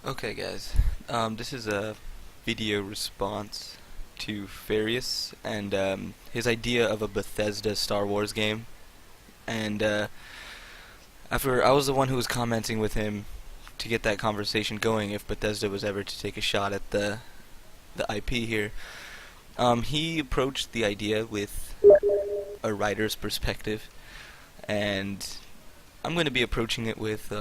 Okay, guys. This is a video response to Ferreus and his idea of a Bethesda Star Wars game. And after I was the one who was commenting with him to get that conversation going, if Bethesda was ever to take a shot at the IP here, he approached the idea with a writer's perspective, and I'm going to be approaching it with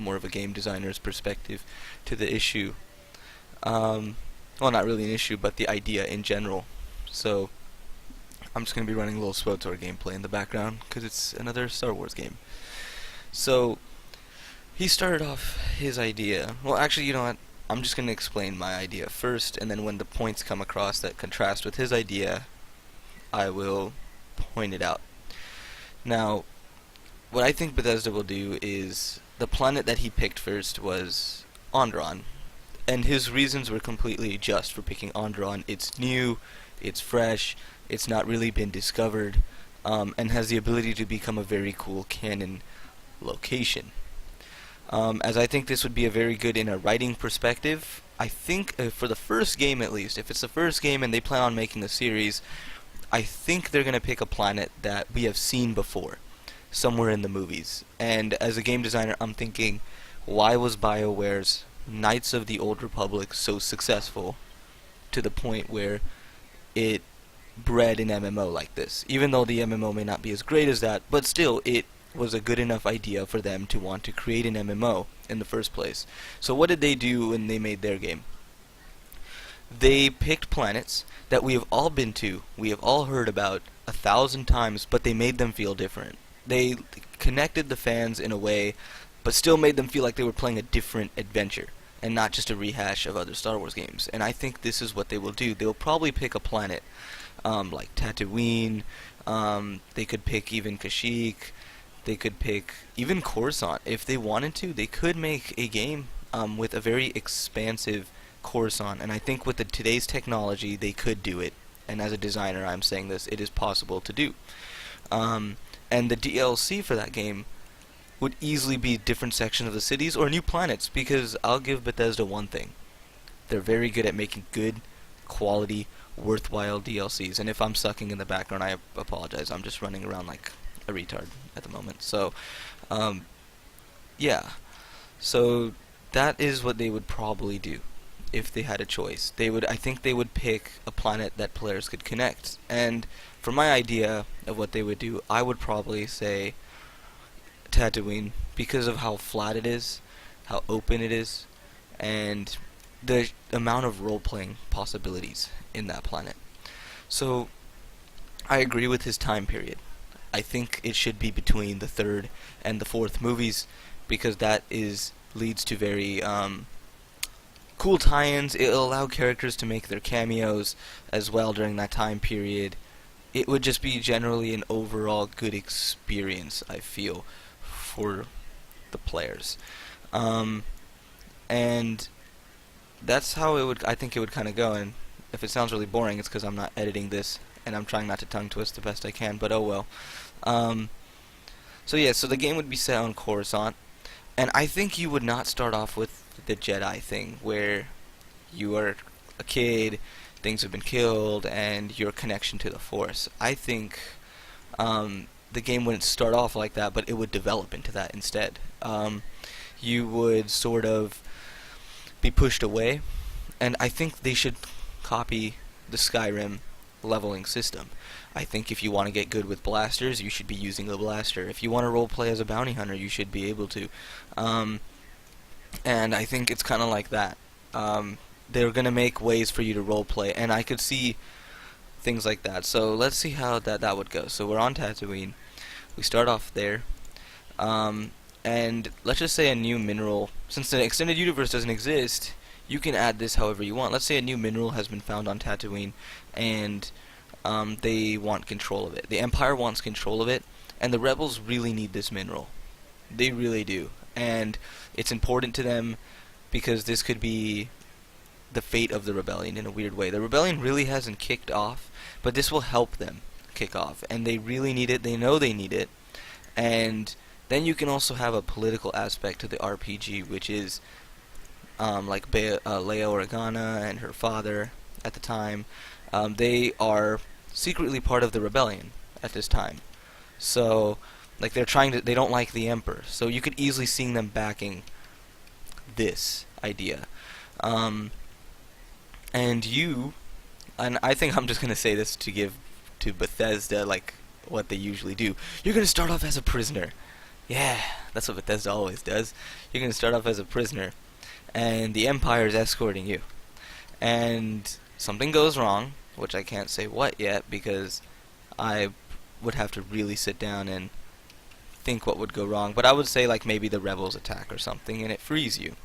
more of a game designer's perspective to the issue. Well, not really an issue, but the idea in general. So I'm just going to be running a little SWTOR gameplay in the background because it's another Star Wars game. So he started off his idea. Well, actually, you know what? I'm just going to explain my idea first, and then when the points come across that contrast with his idea, I will point it out. Now, what I think Bethesda will do is the planet that he picked first was Onderon, and his reasons were completely just for picking Onderon. It's new, it's fresh, it's not really been discovered, and has the ability to become a very cool canon location. As I think this would be a very good in a writing perspective. I think for the first game at least, if it's the first game and they plan on making a series, I think they're going to pick a planet that we have seen before, somewhere in the movies. And as a game designer, I'm thinking, why was BioWare's Knights of the Old Republic so successful to the point where it bred an MMO like this? Even though the MMO may not be as great as that, but still, it was a good enough idea for them to want to create an MMO in the first place. So what did they do when they made their game? They picked planets that we have all been to, we have all heard about 1,000 times, but they made them feel different. They connected the fans in a way, but still made them feel like they were playing a different adventure, and not just a rehash of other Star Wars games. And I think this is what they will do. They'll probably pick a planet like Tatooine, they could pick even Kashyyyk, they could pick even Coruscant. If they wanted to, they could make a game with a very expansive Coruscant, and I think with today's technology, they could do it. And as a designer, I'm saying this, it is possible to do. And the DLC for that game would easily be different sections of the cities or new planets, because I'll give Bethesda one thing. They're very good at making good, quality, worthwhile DLCs. And if I'm sucking in the background, I apologize. I'm just running around like a retard at the moment. So, yeah. So that is what they would probably do if they had a choice. I think they would pick a planet that players could connect. And for my idea of what they would do, I would probably say Tatooine, because of how flat it is, how open it is, and the amount of role-playing possibilities in that planet. So I agree with his time period. I think it should be between the third and the fourth movies, because that leads to very cool tie-ins. It'll allow characters to make their cameos as well during that time period. It would just be generally an overall good experience, I feel, for the players. And that's how I think it would kind of go. And if it sounds really boring, it's because I'm not editing this, and I'm trying not to tongue twist the best I can, but oh well. So yeah, so the game would be set on Coruscant, and I think you would not start off with the Jedi thing, where you are a kid, things have been killed, and your connection to the Force. I think the game wouldn't start off like that, but it would develop into that instead. You would sort of be pushed away, and I think they should copy the Skyrim leveling system. I think if you want to get good with blasters, you should be using a blaster. If you want to roleplay as a bounty hunter, you should be able to. And I think it's kind of like that. They're going to make ways for you to roleplay, and I could see things like that. So let's see how that would go. So we're on Tatooine. We start off there. And let's just say a new mineral. Since the extended universe doesn't exist, you can add this however you want. Let's say a new mineral has been found on Tatooine, and they want control of it. The Empire wants control of it, and the Rebels really need this mineral. They really do. And it's important to them because this could be the fate of the rebellion in a weird way. The rebellion really hasn't kicked off, but this will help them kick off, and they really need it. They know they need it. And then you can also have a political aspect to the RPG, which is like Leia Organa and her father at the time. They are secretly part of the rebellion at this time. So, like they don't like the Emperor. So you could easily see them backing this idea. Um, and I think I'm just gonna say this to give to Bethesda like what they usually do. You're gonna start off as a prisoner. Yeah, that's what Bethesda always does. You're gonna start off as a prisoner, and the Empire is escorting you. And something goes wrong, which I can't say what yet because I would have to really sit down and think what would go wrong. But I would say like maybe the rebels attack or something, and it frees you.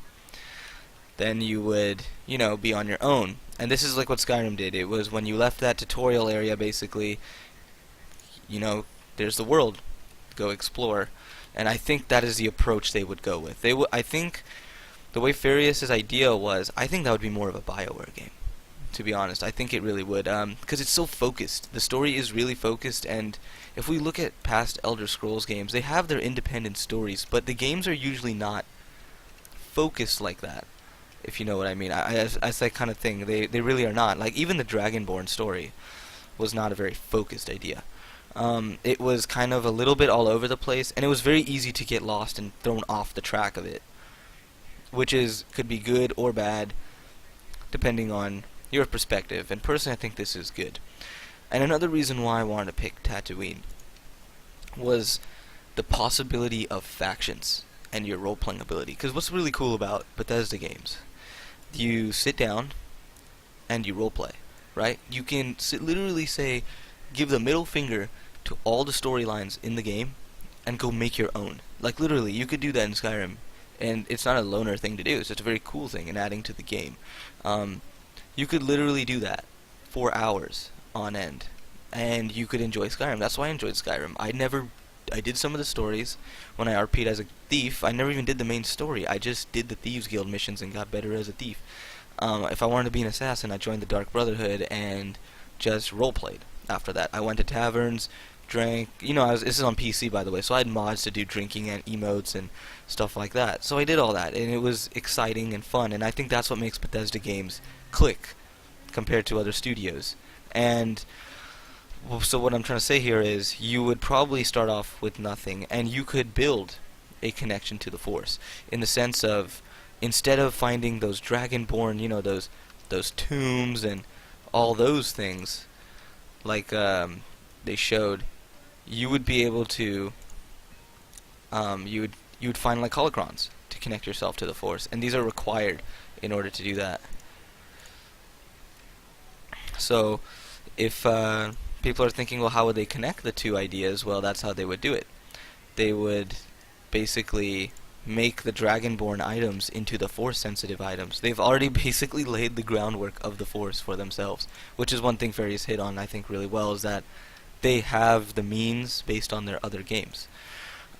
Then you would, be on your own. And this is like what Skyrim did. It was when you left that tutorial area, basically, there's the world. Go explore. And I think that is the approach they would go with. I think the way Ferreus' idea was, I think that would be more of a BioWare game. To be honest, I think it really would, because it's so focused. The story is really focused, and if we look at past Elder Scrolls games, they have their independent stories, but the games are usually not focused like that. If you know what I mean. It's that kind of thing. They really are not. Like, even the Dragonborn story was not a very focused idea. It was kind of a little bit all over the place, and it was very easy to get lost and thrown off the track of it. Which could be good or bad, depending on your perspective. And personally, I think this is good. And another reason why I wanted to pick Tatooine was the possibility of factions and your role-playing ability. Because what's really cool about Bethesda games, you sit down and you roleplay, right? You can literally give the middle finger to all the storylines in the game and go make your own. Like, literally, you could do that in Skyrim. And it's not a loner thing to do. It's just a very cool thing and adding to the game. You could literally do that for hours on end, and you could enjoy Skyrim. That's why I enjoyed Skyrim. I did some of the stories when I RP'd as a thief. I never even did the main story. I just did the Thieves Guild missions and got better as a thief. If I wanted to be an assassin, I joined the Dark Brotherhood and just roleplayed. After that, I went to taverns, drank. This is on PC, by the way, so I had mods to do drinking and emotes and stuff like that. So I did all that, and it was exciting and fun, and I think that's what makes Bethesda games click compared to other studios. And so what I'm trying to say here is you would probably start off with nothing, and you could build a connection to the Force in the sense of, instead of finding those Dragonborn, those tombs and all those things, like they showed, you would be able to, you would find like holocrons to connect yourself to the Force, and these are required in order to do that. So, if people are thinking, well, how would they connect the two ideas? Well, that's how they would do it. They would basically make the Dragonborn items into the Force-sensitive items. They've already basically laid the groundwork of the Force for themselves, which is one thing Ferreus hit on, I think, really well, is that they have the means based on their other games.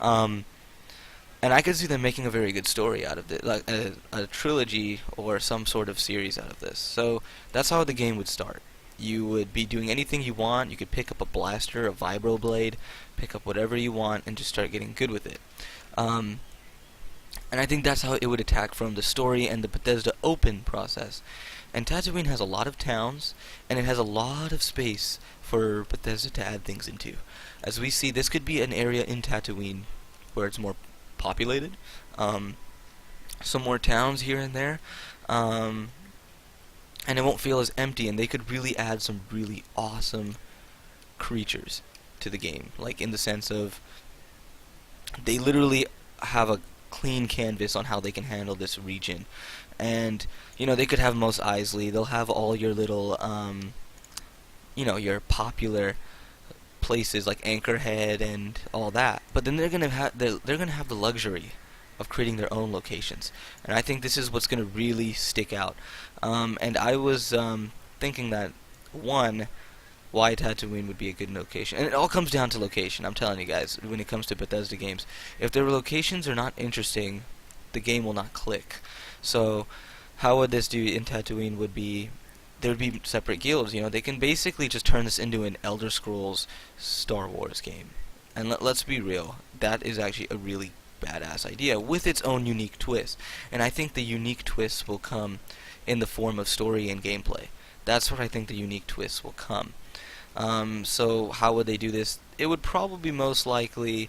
And I could see them making a very good story out of it, like a trilogy or some sort of series out of this. So that's how the game would start. You would be doing anything you want. You could pick up a blaster, a vibroblade, pick up whatever you want, and just start getting good with it. And I think that's how it would attack from the story and the Bethesda open process. And Tatooine has a lot of towns, and it has a lot of space for Bethesda to add things into. As we see, this could be an area in Tatooine where it's more populated, some more towns here and there, and it won't feel as empty, and they could really add some really awesome creatures to the game, like in the sense of they literally have a clean canvas on how they can handle this region. And they could have Mos Eisley, they'll have all your little your popular places like Anchorhead and all that, but then they're gonna have the luxury of creating their own locations, and I think this is what's gonna really stick out. And I was thinking that why Tatooine would be a good location, and it all comes down to location. I'm telling you guys, when it comes to Bethesda games, if their locations are not interesting, the game will not click. So how would this do in Tatooine would be, there would be separate guilds. They can basically just turn this into an Elder Scrolls Star Wars game. And let's be real, that is actually a really badass idea with its own unique twist. And I think the unique twist will come in the form of story and gameplay. That's what I think the unique twist will come. So how would they do this? It would probably most likely,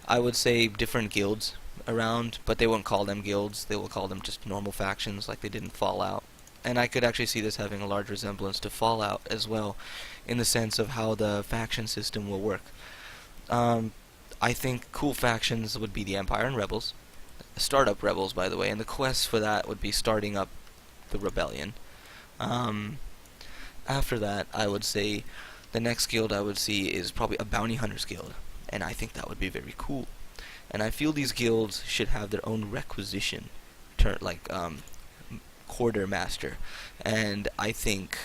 I would say, different guilds around, but they won't call them guilds. They will call them just normal factions like they did in Fallout. And I could actually see this having a large resemblance to Fallout as well, in the sense of how the faction system will work. I think cool factions would be the Empire and Rebels. Startup Rebels, by the way, and the quest for that would be starting up the Rebellion. After that, I would say the next guild I would see is probably a Bounty Hunters guild, and I think that would be very cool. And I feel these guilds should have their own requisition, quartermaster, and I think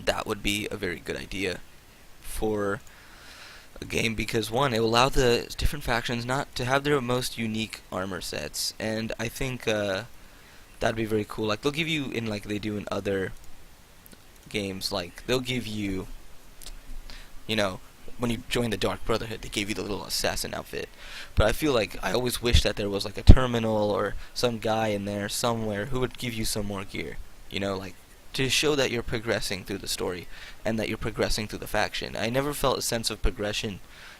that would be a very good idea for a game, because one, it will allow the different factions not to have their most unique armor sets, and I think that'd be very cool. Like they'll give you, in like they do in other games, like they'll give you, when you join the Dark Brotherhood, they gave you the little assassin outfit. But I feel like I always wish that there was like a terminal or some guy in there somewhere who would give you some more gear, like to show that you're progressing through the story and that you're progressing through the faction. I never felt a sense of progression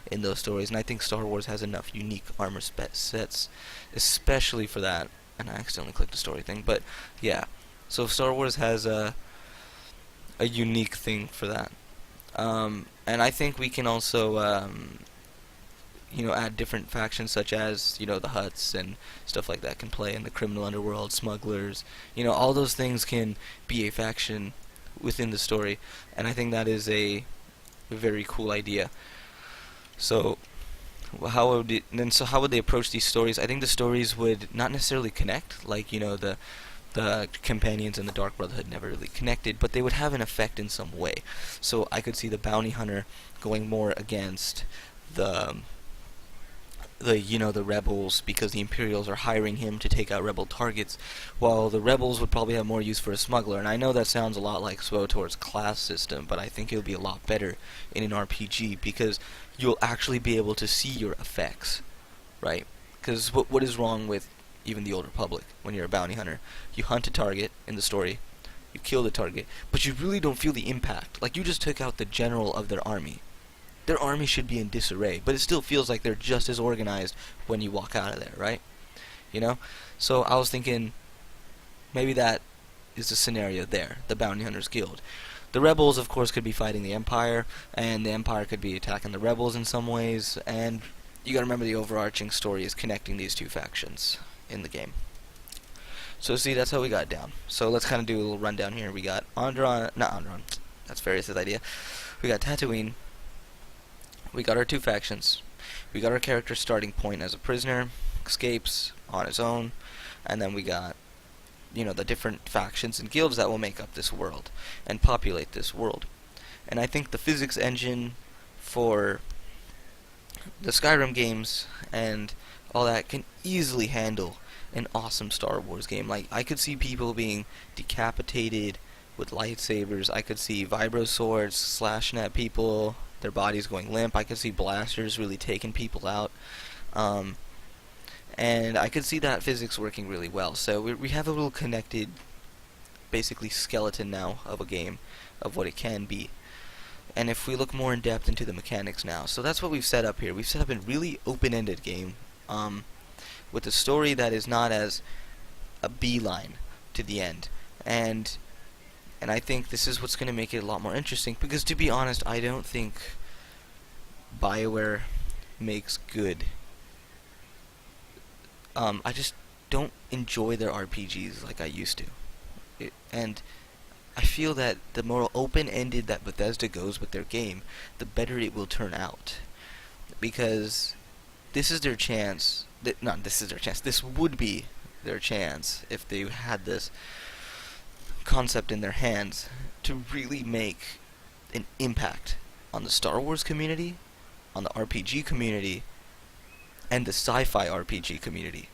in those stories, and I think Star Wars has enough unique armor sets, especially for that. And I accidentally clicked the story thing, but yeah. So Star Wars has a unique thing for that. And I think we can also, add different factions such as, the Hutts and stuff like that can play in the criminal underworld, smugglers. All those things can be a faction within the story, and I think that is a very cool idea. So how would they approach these stories? I think the stories would not necessarily connect, like the companions and the Dark Brotherhood never really connected, but they would have an effect in some way. So I could see the bounty hunter going more against the rebels, because the Imperials are hiring him to take out rebel targets, while the rebels would probably have more use for a smuggler. And I know that sounds a lot like SWTOR's class system, but I think it'll be a lot better in an RPG, because you'll actually be able to see your effects, right? Because what is wrong with even the Old Republic when you're a bounty hunter? You hunt a target in the story, you kill the target, but you really don't feel the impact. Like, you just took out the general of their army. Their army should be in disarray, but it still feels like they're just as organized when you walk out of there, right? So I was thinking maybe that is the scenario there, the Bounty Hunters Guild. The rebels, of course, could be fighting the Empire, and the Empire could be attacking the rebels in some ways, and you gotta remember the overarching story is connecting these two factions in the game. So see, that's how we got it down. So let's kind of do a little rundown here. We got not Onderon, that's Ferreus' idea. We got Tatooine. We got our two factions. We got our character starting point as a prisoner, escapes on his own, and then we got, the different factions and guilds that will make up this world and populate this world. And I think the physics engine for the Skyrim games and all that can easily handle an awesome Star Wars game. Like, I could see people being decapitated with lightsabers. I could see vibro swords slashing at people, their bodies going limp. I could see blasters really taking people out. And I could see that physics working really well. So we have a little connected, basically, skeleton now of a game, of what it can be. And if we look more in depth into the mechanics now, so that's what we've set up here. We've set up a really open-ended game, with a story that is not as a beeline to the end. And I think this is what's going to make it a lot more interesting, because to be honest, I don't think BioWare makes good. I just don't enjoy their RPGs like I used to. And I feel that the more open-ended that Bethesda goes with their game, the better it will turn out. Because this is their chance. This would be their chance if they had this concept in their hands to really make an impact on the Star Wars community, on the RPG community, and the sci-fi RPG community.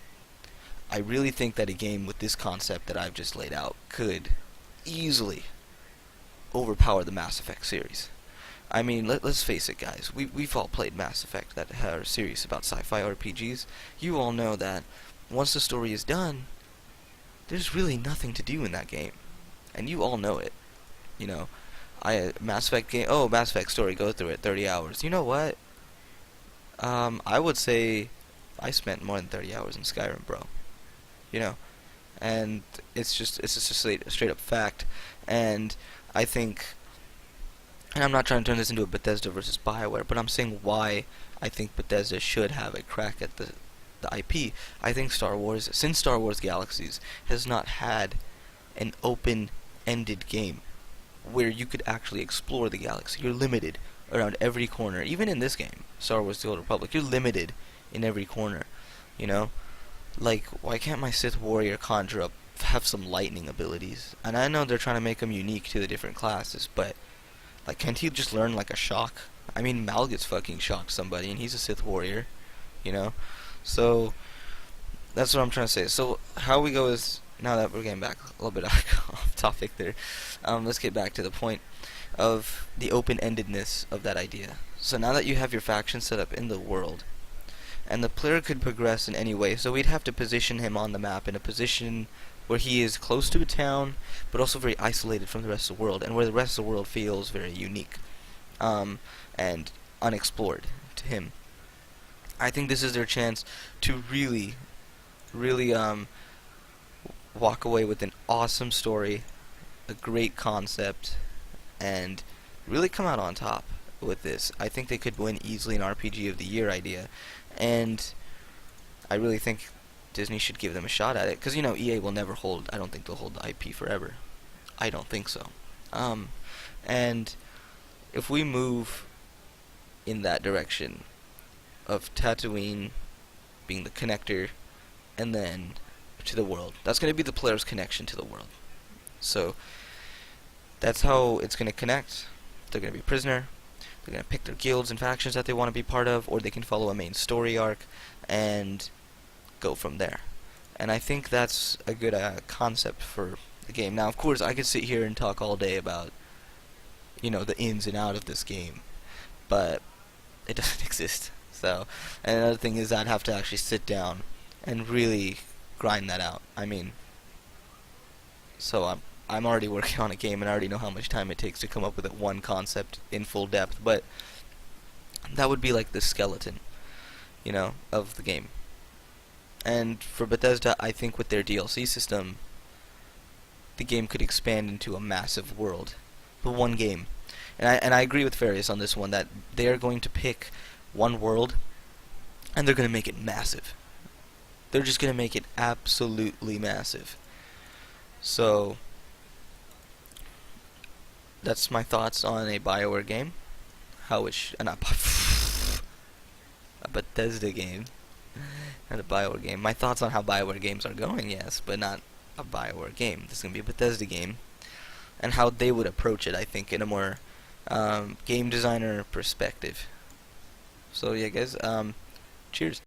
I really think that a game with this concept that I've just laid out could easily overpower the Mass Effect series. I mean, let's face it, guys. We've all played Mass Effect that are serious about sci-fi RPGs. You all know that once the story is done, there's really nothing to do in that game, and you all know it. You know, Mass Effect game. Oh, Mass Effect story. Go through it. 30 hours. You know what? I would say I spent more than 30 hours in Skyrim, bro. You know, and it's just a straight up fact. And I think, and I'm not trying to turn this into a Bethesda versus BioWare, but I'm saying why I think Bethesda should have a crack at the IP. I think Star Wars, since Star Wars Galaxies, has not had an open-ended game where you could actually explore the galaxy. You're limited around every corner. Even in this game, Star Wars: The Old Republic, you're limited in every corner. You know, like, why can't my Sith warrior conjure up, have some lightning abilities? And I know they're trying to make them unique to the different classes, but like, can't he just learn like a shock? I mean, Mal gets fucking shocked somebody, and he's a Sith warrior. You know, so that's what I'm trying to say. So how we go is, now that we're getting back a little bit off topic there, let's get back to the point of the open-endedness of that idea. So now that you have your faction set up in the world, and the player could progress in any way, so we'd have to position him on the map in a position where he is close to a town, but also very isolated from the rest of the world, and where the rest of the world feels very unique, and unexplored to him. I think this is their chance to really, really, walk away with an awesome story, a great concept, and really come out on top with this. I think they could win easily an RPG of the Year idea, and I really think Disney should give them a shot at it, because, you know, EA will never hold, I don't think they'll hold the IP forever. I don't think so. And if we move in that direction of Tatooine being the connector, and then to the world, that's going to be the player's connection to the world. So that's how it's going to connect. They're going to be a prisoner. They're going to pick their guilds and factions that they want to be part of, or they can follow a main story arc and go from there. And I think that's a good concept for the game. Now, of course, I could sit here and talk all day about, you know, the ins and outs of this game, but it doesn't exist. So, and another thing is I'd have to actually sit down and really grind that out. I mean, so I'm already working on a game, and I already know how much time it takes to come up with one concept in full depth, but that would be like the skeleton, you know, of the game. And for Bethesda, I think with their DLC system, the game could expand into a massive world. The one game. And I agree with Ferreus on this one, that they are going to pick one world, and they're going to make it massive. They're just going to make it absolutely massive. So that's my thoughts on a BioWare game. How it not a Bethesda game, not a BioWare game. My thoughts on how BioWare games are going, yes, but not a BioWare game. This is going to be a Bethesda game, and how they would approach it, I think, in a more game designer perspective. So yeah, guys, cheers.